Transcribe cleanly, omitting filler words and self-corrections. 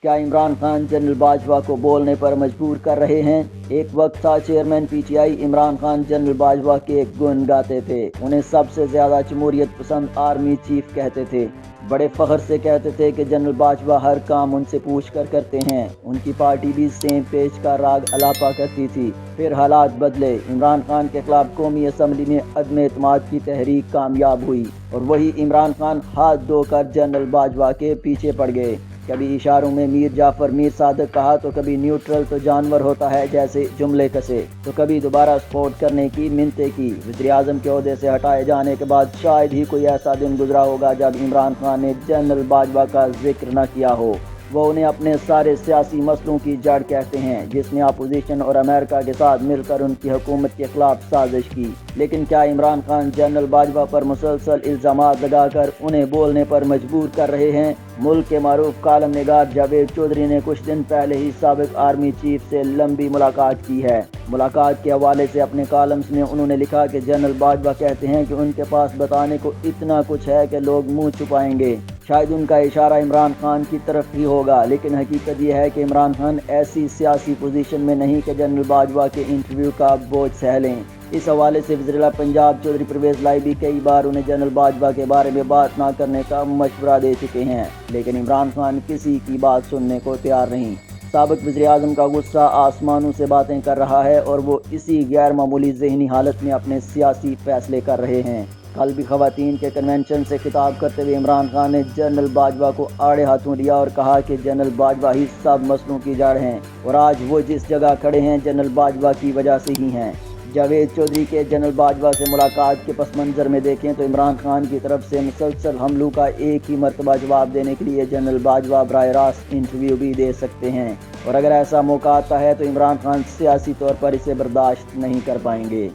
क्या इमरान खान जनरल बाजवा को बोलने पर मजबूर कर रहे हैं? एक वक्त था chairman PTI Imran Khan general Bajwa के गुण गाते थे। उन्हें सबसे ज्यादा जमहूरियत पसंद आर्मी चीफ कहते थे। बड़े फख्र से कहते थे कि जनरल बाजवा हर काम उनसे पूछ कर करते हैं। उनकी पार्टी भी सेम पेज का राग अलापा करती थी। फिर हालात बदले। इमरान खान के खिलाफ कौमी असम्बली में अदम एतमाद की तहरीक कामयाब हुई और वही इमरान खान हाथ धोकर जनरल बाजवा के पीछे पड़ गए। कभी इशारों में मीर जाफर मीर सादक कहा तो कभी न्यूट्रल तो जानवर होता है जैसे जुमले कसे, तो कभी दोबारा सपोर्ट करने की मिन्नतें की। वज़ीर-ए-आज़म के ओहदे से हटाए जाने के बाद शायद ही कोई ऐसा दिन गुजरा होगा जब इमरान खान ने जनरल बाजवा का जिक्र न किया हो। वो उन्हें अपने सारे सियासी मसलों की जड़ कहते हैं, जिसने अपोजिशन और अमेरिका के साथ मिलकर उनकी हुकूमत के खिलाफ साजिश की। लेकिन क्या इमरान खान जनरल बाजवा पर मुसलसल इल्ज़ामात लगाकर उन्हें बोलने पर मजबूर कर रहे हैं? मुल्क के मारूफ कालम निगार जावेद चौधरी ने कुछ दिन पहले ही साबिक आर्मी चीफ से लंबी मुलाकात की है। मुलाकात के हवाले से अपने कॉलम्स में उन्होंने लिखा कि जनरल बाजवा कहते हैं कि उनके पास बताने को इतना कुछ है कि लोग मुंह छुपाएंगे। शायद उनका इशारा इमरान खान की तरफ ही होगा, लेकिन हकीकत यह है कि इमरान खान ऐसी सियासी पोजीशन में नहीं कि जनरल बाजवा के इंटरव्यू का बोझ सह लें। इस हवाले से वज़ीर पंजाब चौधरी परवेज़ लाई भी कई बार उन्हें जनरल बाजवा के बारे में बात ना करने का मशवरा दे चुके हैं, लेकिन इमरान खान किसी की बात सुनने को तैयार नहीं। साबिक वज़ीर-ए-आज़म का गुस्सा आसमानों से बातें कर रहा है और वो इसी गैर मामूली ज़हनी हालत में अपने सियासी फैसले कर रहे हैं। कल भी ख़वातीन के कन्वेंशन से खिताब करते हुए इमरान खान ने जनरल बाजवा को आड़े हाथों लिया और कहा कि जनरल बाजवा ही सब मसलों की जड़ हैं और आज वो जिस जगह खड़े हैं जनरल बाजवा की वजह से ही हैं। जावेद चौधरी के जनरल बाजवा से मुलाकात के पस मंज़र में देखें तो इमरान खान की तरफ से मुसलसल हमलों का एक ही मरतबा जवाब देने के लिए जनरल बाजवा बराह रास्त इंटरव्यू भी दे सकते हैं, और अगर ऐसा मौका आता है तो इमरान खान सियासी तौर पर इसे बर्दाश्त नहीं कर पाएंगे।